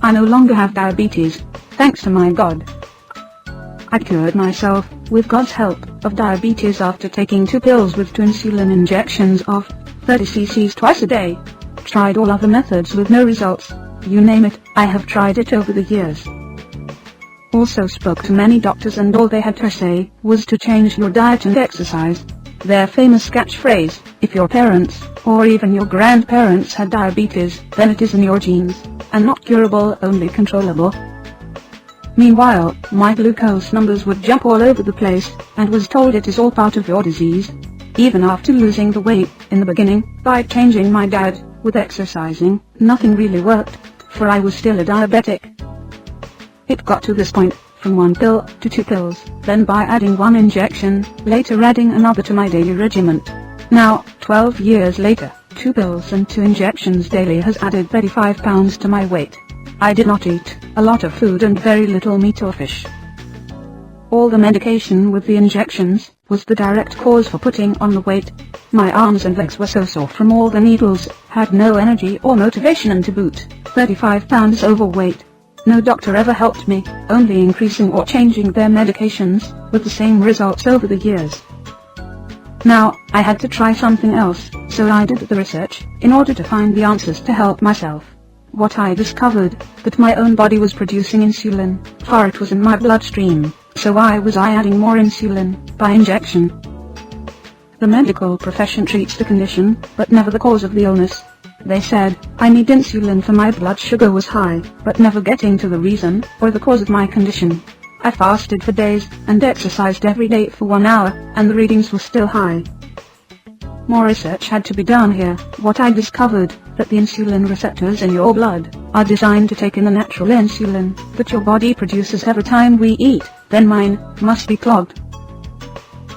I no longer have diabetes, thanks to my God. I cured myself, with God's help, of diabetes after taking 2 pills with 2 insulin injections of 30 cc's twice a day. Tried all other methods with no results. You name it, I have tried it over the years. Also spoke to many doctors and all they had to say was to change your diet and exercise. Their famous catchphrase, if your parents, or even your grandparents had diabetes, then it is in your genes, and not curable, only controllable. Meanwhile, my glucose numbers would jump all over the place, and was told it is all part of your disease. Even after losing the weight, in the beginning, by changing my diet, with exercising, nothing really worked, for I was still a diabetic. It got to this point, from 1 pill to 2 pills, then by adding 1 injection, later adding another to my daily regimen. Now, 12 years later, 2 pills and 2 injections daily has added 35 pounds to my weight. I did not eat a lot of food and very little meat or fish. All the medication with the injections was the direct cause for putting on the weight. My arms and legs were so sore from all the needles, had no energy or motivation, and to boot, 35 pounds overweight. No doctor ever helped me, only increasing or changing their medications, with the same results over the years. Now, I had to try something else, so I did the research, in order to find the answers to help myself. What I discovered, that my own body was producing insulin, for it was in my bloodstream, so why was I adding more insulin, by injection? The medical profession treats the condition, but never the cause of the illness. They said, I need insulin for my blood sugar was high, but never getting to the reason, or the cause of my condition. I fasted for days, and exercised every day for 1 hour, and the readings were still high. More research had to be done here. What I discovered, that the insulin receptors in your blood, are designed to take in the natural insulin, that your body produces every time we eat, then mine, must be clogged.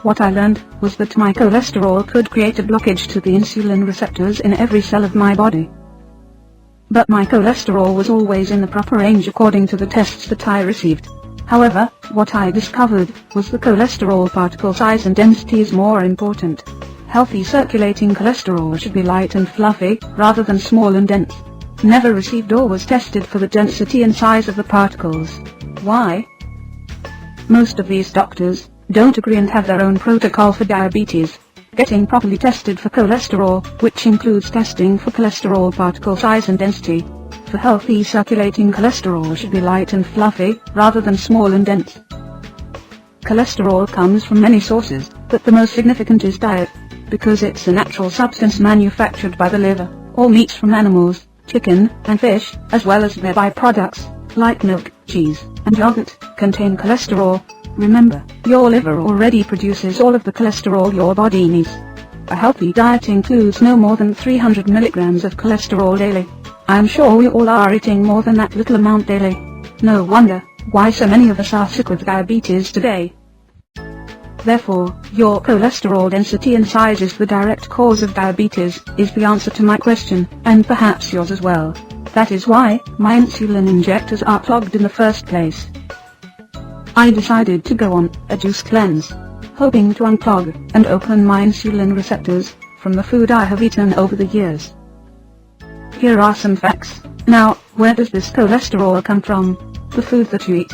What I learned, was that my cholesterol could create a blockage to the insulin receptors in every cell of my body. But my cholesterol was always in the proper range according to the tests that I received. However, what I discovered, was the cholesterol particle size and density is more important. Healthy circulating cholesterol should be light and fluffy, rather than small and dense. Never received or was tested for the density and size of the particles. Why? Most of these doctors don't agree and have their own protocol for diabetes. Getting properly tested for cholesterol, which includes testing for cholesterol particle size and density. For healthy circulating cholesterol should be light and fluffy, rather than small and dense. Cholesterol comes from many sources, but the most significant is diet, because it's a natural substance manufactured by the liver. All meats from animals, chicken, and fish, as well as their byproducts, like milk, cheese, and yogurt, contain cholesterol. Remember, your liver already produces all of the cholesterol your body needs. A healthy diet includes no more than 300 milligrams of cholesterol daily. I'm sure we all are eating more than that little amount daily. No wonder why so many of us are sick with diabetes today. Therefore, your cholesterol density and size is the direct cause of diabetes, is the answer to my question, and perhaps yours as well. That is why my insulin injectors are clogged in the first place. I decided to go on a juice cleanse, hoping to unclog and open my insulin receptors from the food I have eaten over the years. Here are some facts. Now, where does this cholesterol come from? The food that you eat.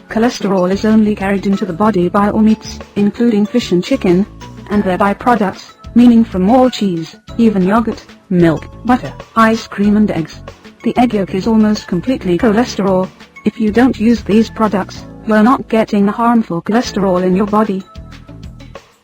Cholesterol is only carried into the body by all meats, including fish and chicken, and their byproducts, meaning from all cheese, even yogurt, milk, butter, ice cream and eggs. The egg yolk is almost completely cholesterol. If you don't use these products, you're not getting the harmful cholesterol in your body.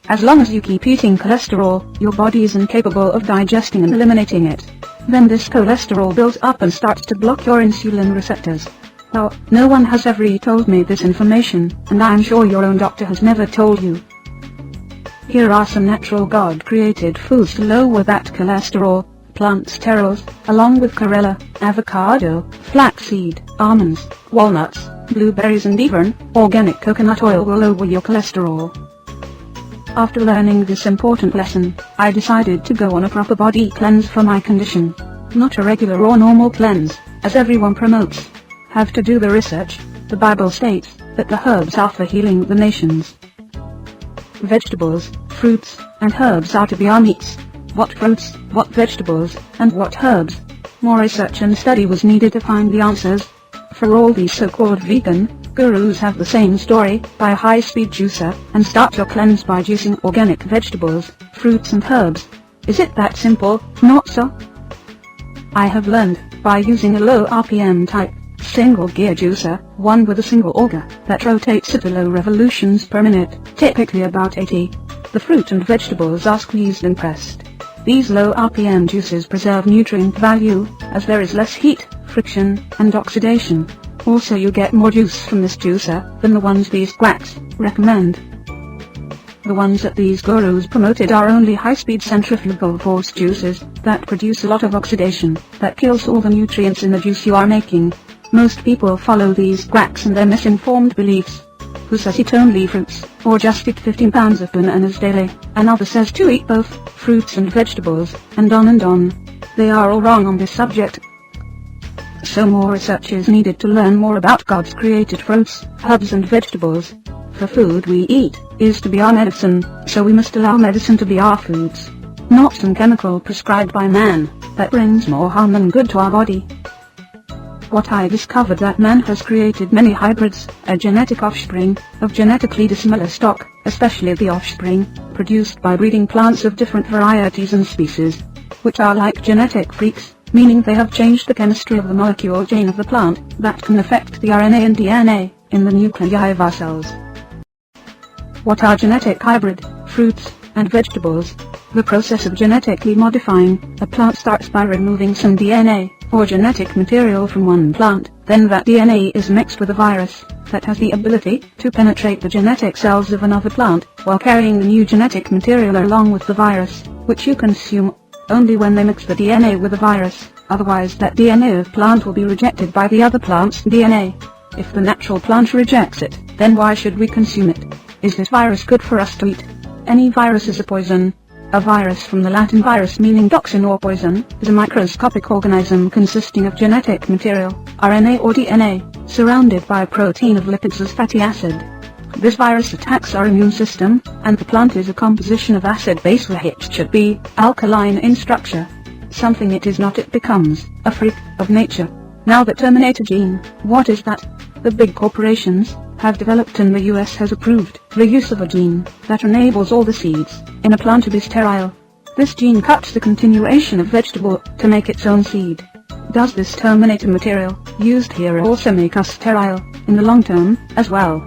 As long as you keep eating cholesterol, your body is incapable of digesting and eliminating it. Then this cholesterol builds up and starts to block your insulin receptors. Well, no one has ever told me this information, and I'm sure your own doctor has never told you. Here are some natural God-created foods to lower that cholesterol. Plant sterols, along with chlorella, avocado, flaxseed, almonds, walnuts, blueberries and even organic coconut oil will lower your cholesterol. After learning this important lesson, I decided to go on a proper body cleanse for my condition. Not a regular or normal cleanse, as everyone promotes. Have to do the research. The Bible states that the herbs are for healing the nations. Vegetables, fruits, and herbs are to be our meats. What fruits, what vegetables, and what herbs? More research and study was needed to find the answers. For all these so-called vegan gurus have the same story: buy a high-speed juicer and start your cleanse by juicing organic vegetables, fruits and herbs. Is it that simple? Not so. I have learned, by using a low RPM type, single gear juicer, one with a single auger, that rotates at a low revolutions per minute, typically about 80. The fruit and vegetables are squeezed and pressed. These low RPM juices preserve nutrient value, as there is less heat, friction, and oxidation. Also you get more juice from this juicer than the ones these quacks recommend. The ones that these gurus promoted are only high-speed centrifugal force juices that produce a lot of oxidation, that kills all the nutrients in the juice you are making. Most people follow these quacks and their misinformed beliefs. Who says eat only fruits, or just eat 15 pounds of bananas daily? Another says to eat both fruits and vegetables, and on and on. They are all wrong on this subject. So more research is needed to learn more about God's created fruits, herbs and vegetables. The food we eat is to be our medicine, so we must allow medicine to be our foods. Not some chemical prescribed by man, that brings more harm than good to our body. What I discovered that man has created many hybrids, a genetic offspring, of genetically dissimilar stock, especially the offspring, produced by breeding plants of different varieties and species, which are like genetic freaks, meaning they have changed the chemistry of the molecule chain of the plant, that can affect the RNA and DNA, in the nuclei of our cells. What are genetic hybrid, fruits, and vegetables? The process of genetically modifying a plant starts by removing some DNA, or genetic material from one plant, then that DNA is mixed with a virus, that has the ability to penetrate the genetic cells of another plant, while carrying the new genetic material along with the virus, which you consume only when they mix the DNA with the virus, otherwise that DNA of plant will be rejected by the other plant's DNA. If the natural plant rejects it, then why should we consume it? Is this virus good for us to eat? Any virus is a poison. A virus, from the Latin virus meaning toxin or poison, is a microscopic organism consisting of genetic material, RNA or DNA, surrounded by a protein of lipids as fatty acid. This virus attacks our immune system, and the plant is a composition of acid-base which should be alkaline in structure. Something it is not, it becomes a freak of nature. Now the Terminator gene, what is that? The big corporations have developed and the US has approved the use of a gene that enables all the seeds in a plant to be sterile. This gene cuts the continuation of vegetable to make its own seed. Does this Terminator material used here also make us sterile in the long term as well?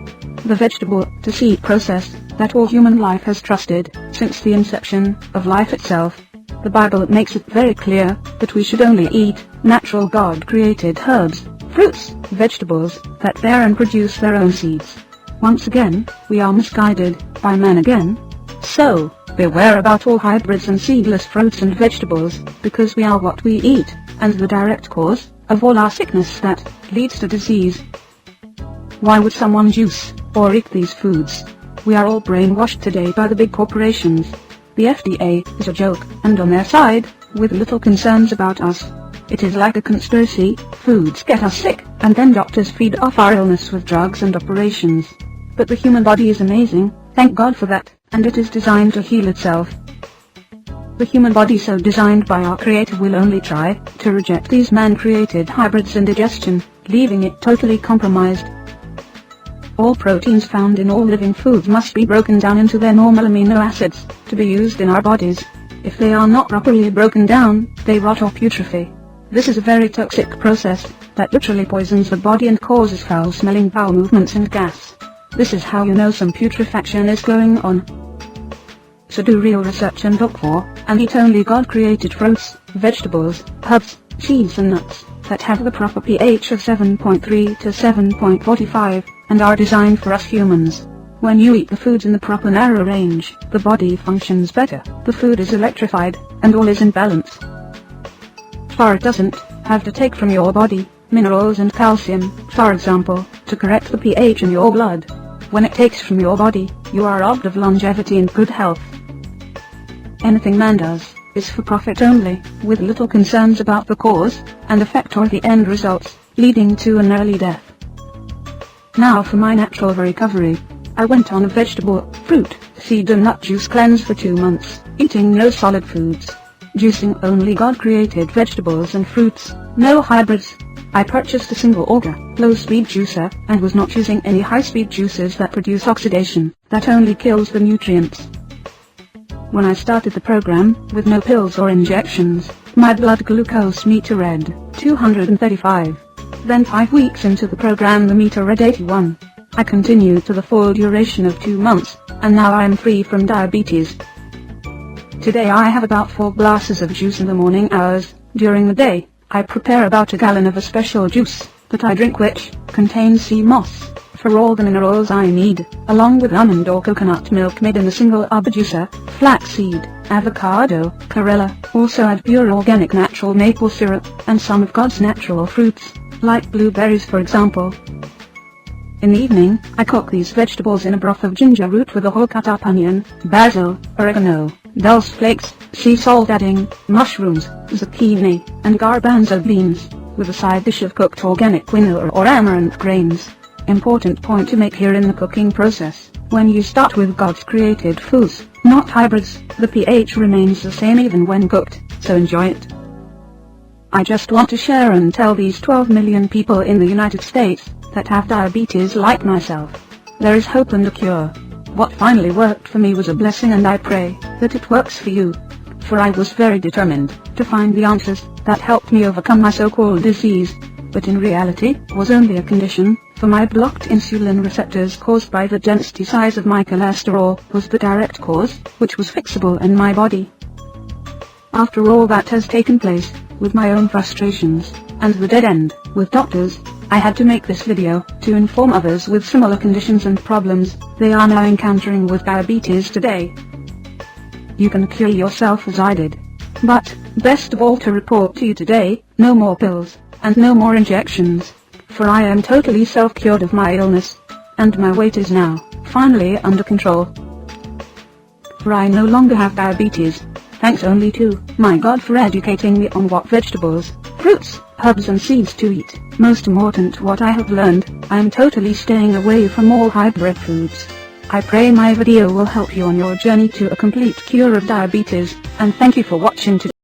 The vegetable to seed process that all human life has trusted since the inception of life itself. The Bible makes it very clear that we should only eat natural God-created herbs, fruits, vegetables that bear and produce their own seeds. Once again, we are misguided by man again. So, beware about all hybrids and seedless fruits and vegetables, because we are what we eat, and the direct cause of all our sickness that leads to disease. Why would someone juice or eat these foods? We are all brainwashed today by the big corporations. The FDA is a joke, and on their side, with little concerns about us. It is like a conspiracy. Foods get us sick, and then doctors feed off our illness with drugs and operations. But the human body is amazing, thank God for that, and it is designed to heal itself. The human body so designed by our Creator will only try to reject these man-created hybrids and digestion, leaving it totally compromised. All proteins found in all living foods must be broken down into their normal amino acids to be used in our bodies. If they are not properly broken down, they rot or putrefy. This is a very toxic process that literally poisons the body and causes foul-smelling bowel movements and gas. This is how you know some putrefaction is going on. So do real research and look for and eat only God-created fruits, vegetables, herbs, seeds and nuts that have the proper pH of 7.3 to 7.45 and are designed for us humans. When you eat the foods in the proper narrow range, the body functions better, the food is electrified, and all is in balance. For it doesn't have to take from your body minerals and calcium, for example, to correct the pH in your blood. When it takes from your body, you are robbed of longevity and good health. Anything man does is for profit only, with little concerns about the cause and effect or the end results, leading to an early death. Now for my natural recovery. I went on a vegetable, fruit, seed and nut juice cleanse for 2 months, eating no solid foods. Juicing only God-created vegetables and fruits, no hybrids. I purchased a single order, low-speed juicer, and was not using any high-speed juicers that produce oxidation, that only kills the nutrients. When I started the program, with no pills or injections, my blood glucose meter read 235. Then 5 weeks into the program the meter read 81. I continued to the full duration of 2 months, and now I am free from diabetes. Today I have about 4 glasses of juice in the morning hours. During the day, I prepare about a gallon of a special juice that I drink, which contains sea moss for all the minerals I need, along with almond or coconut milk made in a single arbor juicer, flaxseed, avocado, chlorella. Also add pure organic natural maple syrup and some of God's natural fruits, like blueberries for example. In the evening, I cook these vegetables in a broth of ginger root with a whole cut up onion, basil, oregano, dulse flakes, sea salt, adding mushrooms, zucchini, and garbanzo beans, with a side dish of cooked organic quinoa or amaranth grains. Important point to make here in the cooking process: when you start with God's created foods, not hybrids, the pH remains the same even when cooked, so enjoy it. I just want to share and tell these 12 million people in the United States that have diabetes like myself. There is hope and a cure. What finally worked for me was a blessing, and I pray that it works for you. For I was very determined to find the answers that helped me overcome my so-called disease, but in reality was only a condition, for my blocked insulin receptors caused by the density size of my cholesterol was the direct cause, which was fixable in my body. After all that has taken place, with my own frustrations, and the dead end with doctors, I had to make this video to inform others with similar conditions and problems they are now encountering with diabetes today. You can cure yourself as I did. But, best of all to report to you today, no more pills, and no more injections. For I am totally self-cured of my illness, and my weight is now, finally, under control. For I no longer have diabetes, thanks only to my God for educating me on what vegetables, fruits, herbs and seeds to eat. Most important, what I have learned, I am totally staying away from all hybrid foods. I pray my video will help you on your journey to a complete cure of diabetes, and thank you for watching today.